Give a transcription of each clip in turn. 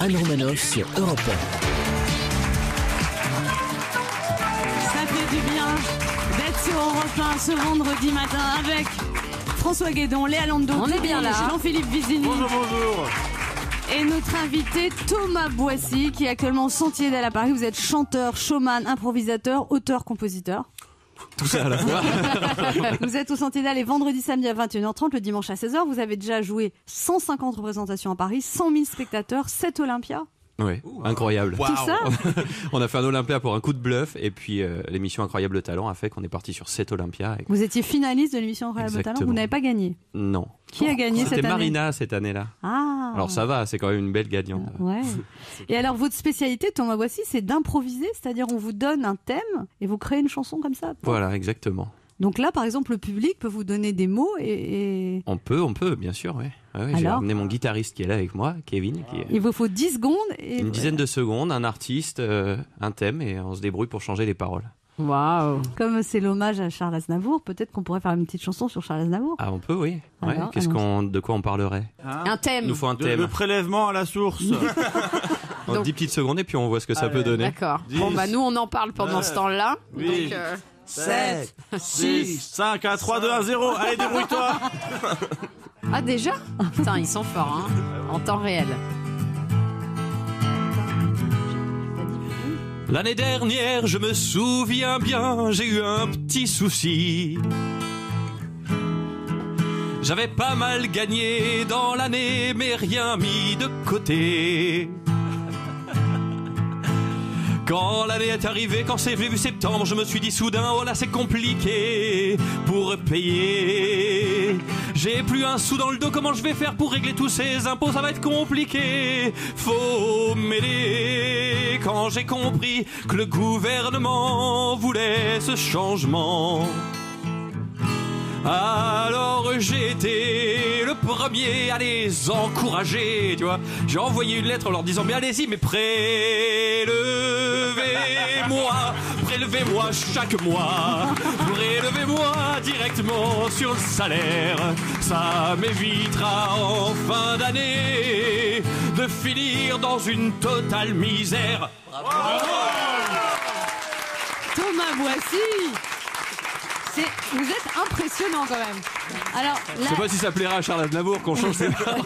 Anne Romanoff sur Europe 1. Ça fait du bien d'être sur Europe 1 ce vendredi matin avec François Guédon, Léa Landau, on est bien là. Jean-Philippe Vizini. Bonjour. Et notre invité Thomas Boissy, qui est actuellement au Sentier d'Al à Paris. Vous êtes chanteur, showman, improvisateur, auteur, compositeur. Tout ça à la fois. Vous êtes au Sentier d'Al les vendredis, samedi à 21h30, le dimanche à 16h. Vous avez déjà joué 150 représentations à Paris, 100 000 spectateurs, 7 Olympias. Oui, incroyable. Tout ça. On a fait un Olympia pour un coup de bluff et puis l'émission Incroyable Talent a fait qu'on est parti sur 7 Olympias. Vous étiez finaliste de l'émission Incroyable Talent, vous n'avez pas gagné. Non. Qui a gagné cette année? C'était Marina cette année-là. Ah. Alors ça va, c'est quand même une belle gagnante. Ouais. Et alors votre spécialité, Thomas Boissy, c'est d'improviser, c'est-à-dire on vous donne un thème et vous créez une chanson comme ça. Voilà, exactement. Donc là, par exemple, le public peut vous donner des mots et... On peut, bien sûr, oui. Ouais, j'ai ramené mon guitariste qui est là avec moi, Kevin. Il vous faut 10 secondes et... Une dizaine de secondes, un artiste, un thème et on se débrouille pour changer les paroles. Waouh. Comme c'est l'hommage à Charles Aznavour, peut-être qu'on pourrait faire une petite chanson sur Charles Aznavour. Ah, on peut, oui. Ouais. Alors, de quoi on parlerait? Un thème. Il nous faut un thème. Le prélèvement à la source. En 10 petites secondes et puis on voit ce que ça peut donner. D'accord. 10, Bon, bah nous, on en parle pendant ce temps-là. 8, Donc, 7, 6, 5, 1, 3, 2, 1, 0. Allez, débrouille-toi. Ah, déjà? Putain, ils sont forts, hein. En temps réel. L'année dernière, je me souviens bien, j'ai eu un petit souci. J'avais pas mal gagné dans l'année, mais rien mis de côté. Quand l'année est arrivée, quand c'est vu septembre, je me suis dit soudain, oh là c'est compliqué pour payer. J'ai plus un sou dans le dos, comment je vais faire pour régler tous ces impôts, ça va être compliqué. Faut m'aider. Quand j'ai compris que le gouvernement voulait ce changement, alors j'ai été le premier à les encourager, tu vois. J'ai envoyé une lettre en leur disant mais allez-y, mais prélevez-moi chaque mois, prélevez-moi directement sur le salaire. Ça m'évitera en fin d'année de finir dans une totale misère. Bravo. Thomas Boissy, vous êtes impressionnant quand même. Alors, Je sais pas si ça plaira à Charles Aznavour qu'on change ses paroles.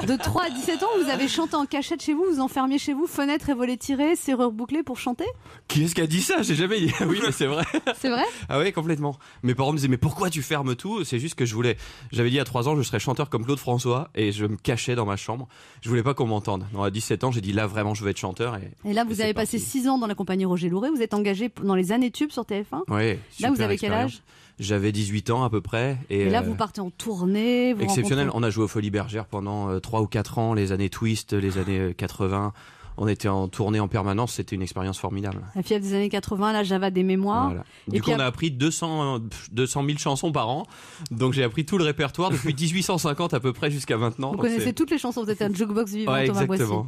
De 3 à 17 ans, vous avez chanté en cachette chez vous, vous enfermiez chez vous, fenêtre et volets tirés, serrure bouclée pour chanter? Qui est-ce qui a dit ça? J'ai jamais dit. Oui, mais c'est vrai. C'est vrai? Ah oui, complètement. Mes parents me disaient mais pourquoi tu fermes tout? C'est juste que j'avais dit à 3 ans je serais chanteur comme Claude François et je me cachais dans ma chambre. Je voulais pas qu'on m'entende. Non, à 17 ans, j'ai dit là vraiment je veux être chanteur et là vous avez passé 6 ans dans la compagnie Roger Louret, vous êtes engagé dans les années tubes sur TF1. Oui. Là vous avez quel âge? J'avais 18 ans à peu près. Et là vous partez en tournée. Exceptionnel, on a joué aux Folies Bergères pendant 3 ou 4 ans, les années Twist, les années 80. On était en tournée en permanence, c'était une expérience formidable. La fièvre des années 80, la Java des mémoires. Voilà. Du coup, on a appris 200 000 chansons par an. Donc j'ai appris tout le répertoire depuis 1850 à peu près jusqu'à maintenant. Vous connaissez toutes les chansons, vous êtes un jukebox vivant, ouais, Thomas Boissy. exactement.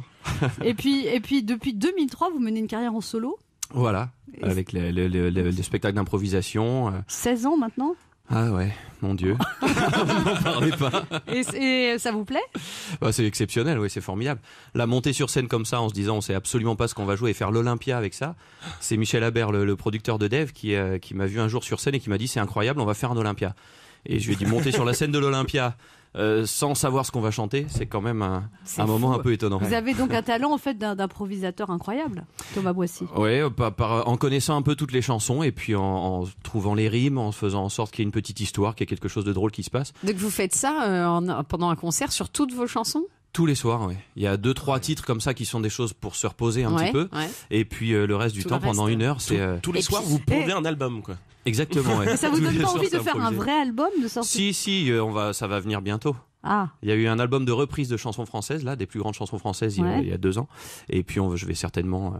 Et puis depuis 2003, vous menez une carrière en solo. Voilà, avec le spectacle d'improvisation. 16 ans maintenant. Ah ouais, mon Dieu, n'en parlez pas. Et ça vous plaît? Bah, c'est exceptionnel, oui, c'est formidable. La montée sur scène comme ça, en se disant on sait absolument pas ce qu'on va jouer et faire l'Olympia avec ça, c'est Michel Habert, le producteur de Dev, qui m'a vu un jour sur scène et qui m'a dit c'est incroyable, on va faire un Olympia. Et je lui ai dit monter sur la scène de l'Olympia sans savoir ce qu'on va chanter, c'est quand même un moment un peu étonnant. Vous avez donc un talent en fait d'improvisateur incroyable, Thomas Boissy. Oui, en connaissant un peu toutes les chansons et puis en trouvant les rimes, en faisant en sorte qu'il y ait une petite histoire, qu'il y ait quelque chose de drôle qui se passe. Donc vous faites ça pendant un concert sur toutes vos chansons? Tous les soirs, oui. Il y a 2-3 titres comme ça qui sont des choses pour se reposer un petit peu. Ouais. Et puis le reste du temps, pendant 1 heure, c'est... Tous les soirs, vous pondez un album, quoi. Exactement, ouais. Ça vous donne pas envie de faire un vrai album de sortie? Si, ça va venir bientôt. Ah. Il y a eu un album de reprise de chansons françaises, là, des plus grandes chansons françaises il y a 2 ans. Et puis je vais certainement...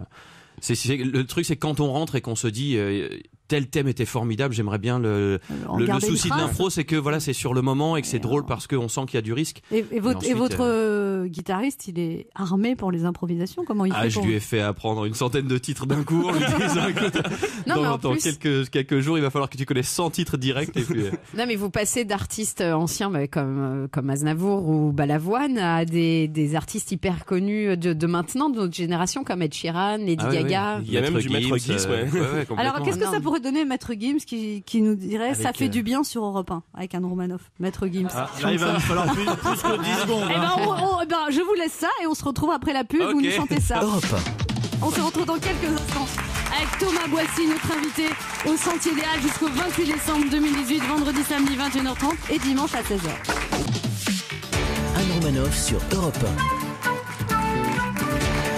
le truc, c'est que quand on rentre et qu'on se dit tel thème était formidable, j'aimerais bien le souci de l'impro, c'est que voilà, c'est sur le moment et que c'est drôle parce qu'on sent qu'il y a du risque. Et votre guitariste, il est armé pour les improvisations? Comment il fait? Je lui ai fait apprendre une centaine de titres d'un coup en lui disant écoute, dans quelques jours, il va falloir que tu connaisses 100 titres directs. Et puis, Non, mais vous passez d'artistes anciens comme Aznavour ou Balavoine à des artistes hyper connus de maintenant, de notre génération, comme Ed Sheeran, Lady Gaga. Il y a même du Maître Gims, Alors, qu'est-ce que ça pourrait donner, Maître Gims, qui nous dirait ça fait du bien sur Europe 1 avec Anne Romanoff? Maître Gims. Là, il va falloir plus que 10 secondes. Je vous laisse ça et on se retrouve après la pub. Vous nous chantez ça. Europe 1. On se retrouve dans quelques instants avec Thomas Boissy, notre invité au Sentier des Halles jusqu'au 28 décembre 2018, vendredi, samedi 21h30 et dimanche à 16h. Anne Romanoff sur Europe 1.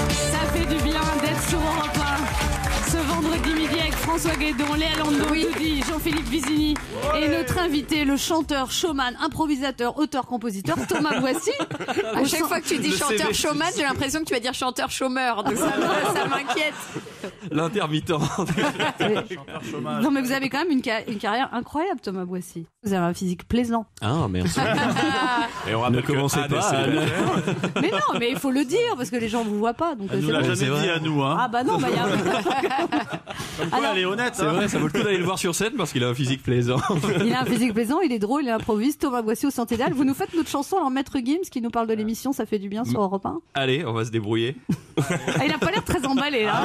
Ça fait du bien d'être sur Europe 1 ce vendredi midi avec François Guédon, Léa Landau, Doudi, Jean-Philippe Vizini et notre invité, le chanteur, showman, improvisateur, auteur, compositeur, Thomas Boissy. À chaque fois que tu dis chanteur showman, j'ai l'impression que tu vas dire chanteur chômeur, donc ça m'inquiète. L'intermittent. Non, mais vous avez quand même une carrière incroyable, Thomas Boissy. Vous avez un physique plaisant. Ah, merci. Et on ne commencez pas. Mais non, mais il faut le dire parce que les gens vous voient pas. Donc elle nous l'a jamais dit à nous. Hein. Ah bah non, il y a. Comme quoi, elle est honnête. C'est vrai, ça vaut le coup d'aller le voir sur scène parce qu'il a un physique plaisant. Il a un physique plaisant, il est drôle, il improvise. Thomas Boissy au Sentier des Halles. Vous nous faites notre chanson, alors Maître Gims qui nous parle de l'émission, ça fait du bien sur Europe 1. Allez, on va se débrouiller. Il a pas l'air très emballé là.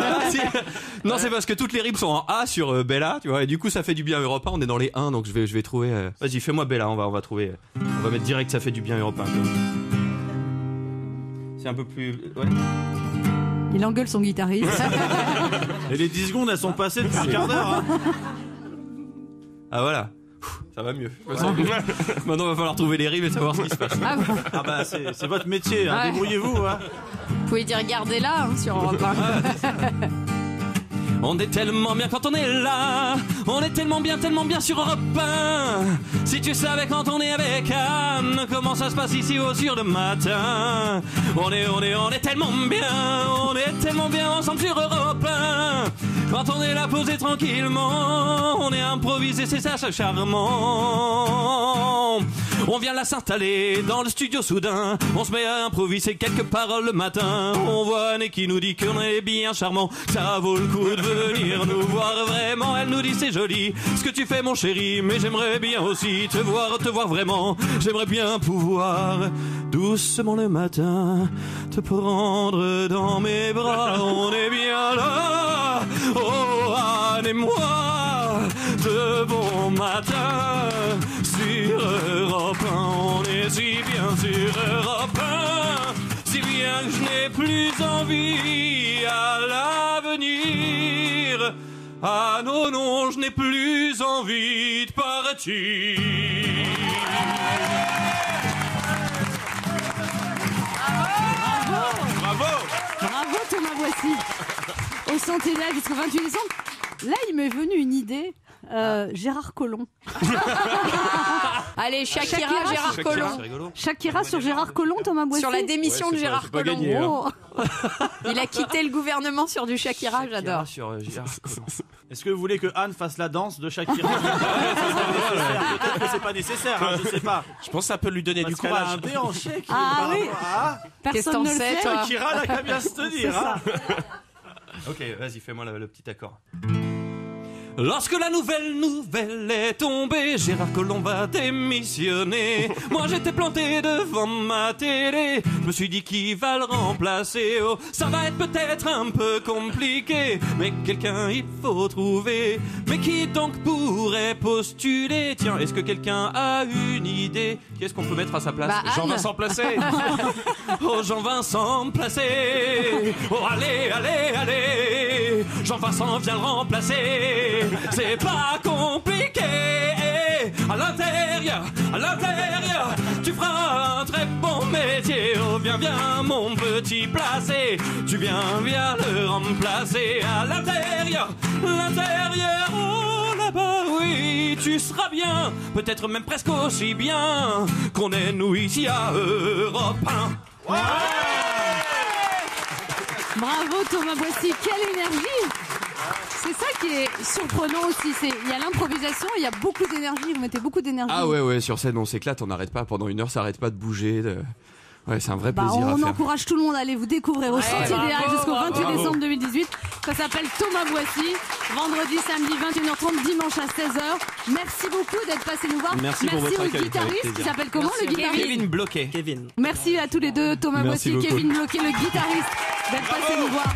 Non, c'est parce que toutes les rimes sont en A sur Bella, tu vois, et du coup ça fait du bien Europe 1, on est dans les 1, donc je vais trouver. Vas-y, fais-moi Bella, on va trouver. On va mettre direct ça fait du bien Europe 1. C'est un peu plus. Ouais. Il engueule son guitariste. Et les 10 secondes, elles sont passées depuis un quart d'heure. Hein. Ah voilà. Ça va mieux. Maintenant, il va falloir trouver les rimes et savoir ce qui se passe. Ah bah, c'est votre métier, hein. Ouais. Débrouillez-vous. Hein. Vous pouvez dire gardez-la sur Europe 1. On est tellement bien quand on est là. On est tellement bien sur Europe 1. Si tu savais quand on est avec Anne, comment ça se passe ici au sur le matin. On est tellement bien ensemble sur Europe 1. Quand on est là posé tranquillement, on est improvisé, c'est ça charmant. On vient là s'installer dans le studio soudain. On se met à improviser quelques paroles le matin. On voit Anne qui nous dit qu'on est bien charmant. Ça vaut le coup de venir nous voir vraiment. Elle nous dit c'est joli ce que tu fais mon chéri, mais j'aimerais bien aussi te voir vraiment. J'aimerais bien pouvoir doucement le matin te prendre dans mes bras. On est bien là, oh Anne et moi, de bon matin sur Europe 1. On est si bien sur Europe 1, si bien que je n'ai plus envie à l'avenir. Ah non, je n'ai plus envie de partir. Bravo Thomas Boissy. Au Sentier des Halles jusqu'au 28 décembre. Là, il m'est venu une idée. Gérard Collomb. Allez, Shakira, Gérard Collomb. Shakira sur Gérard Collomb, Thomas Boissy. Sur la démission de Gérard Collomb. gagné, Oh. Il a quitté le gouvernement sur du Shakira, j'adore. Sur Gérard Collomb. Est-ce que vous voulez que Anne fasse la danse de Shakira? Peut-être que c'est pas nécessaire, hein, je sais pas. Je pense que ça peut lui donner Parce du qu'elle a courage. un déhanché qui Ah oui. Qu'est-ce Personne que ne le t'en sais, sait. toi Shakira n'a qu'à bien se tenir. Hein. Ok, vas-y, fais-moi le petit accord. Lorsque la nouvelle est tombée, Gérard Collomb va démissionner. Moi j'étais planté devant ma télé, je me suis dit qui va le remplacer. Oh, ça va être peut-être un peu compliqué, mais quelqu'un il faut trouver. Mais qui donc pourrait postuler? Tiens, est-ce que quelqu'un a une idée? Qu'est-ce qu'on peut mettre à sa place? Bah, Anne. Jean-Vincent Placé. Oh, Jean-Vincent Placé. Oh, allez, Jean-Vincent vient le remplacer. C'est pas compliqué. À l'intérieur, tu feras un très bon métier. Oh, viens, mon petit Placé. Tu viens le remplacer. À l'intérieur, oh là-bas, oui, tu seras bien. Peut-être même presque aussi bien qu'on est nous ici à Europe 1. Ouais. Bravo Thomas Boissy, quelle énergie! C'est ça qui est surprenant aussi. Il y a l'improvisation, il y a beaucoup d'énergie. Vous mettez beaucoup d'énergie. Ah ouais, sur scène on s'éclate, on n'arrête pas pendant 1 heure, ça arrête pas de bouger. Ouais, c'est un vrai plaisir à on faire. encourage tout le monde à aller vous découvrir au Sentier des Halles jusqu'au 28 décembre 2018. Ça s'appelle Thomas Boissy. Vendredi, samedi, 21h30, dimanche à 16h. Merci beaucoup d'être passé nous voir. Merci pour votre au accueil, guitariste avec qui plaisir. s'appelle comment le guitariste Kevin Bloquet. Kevin. Merci à tous les deux, Thomas Merci Boissy, beaucoup. Kevin Bloquet, le guitariste, d'être passé nous voir.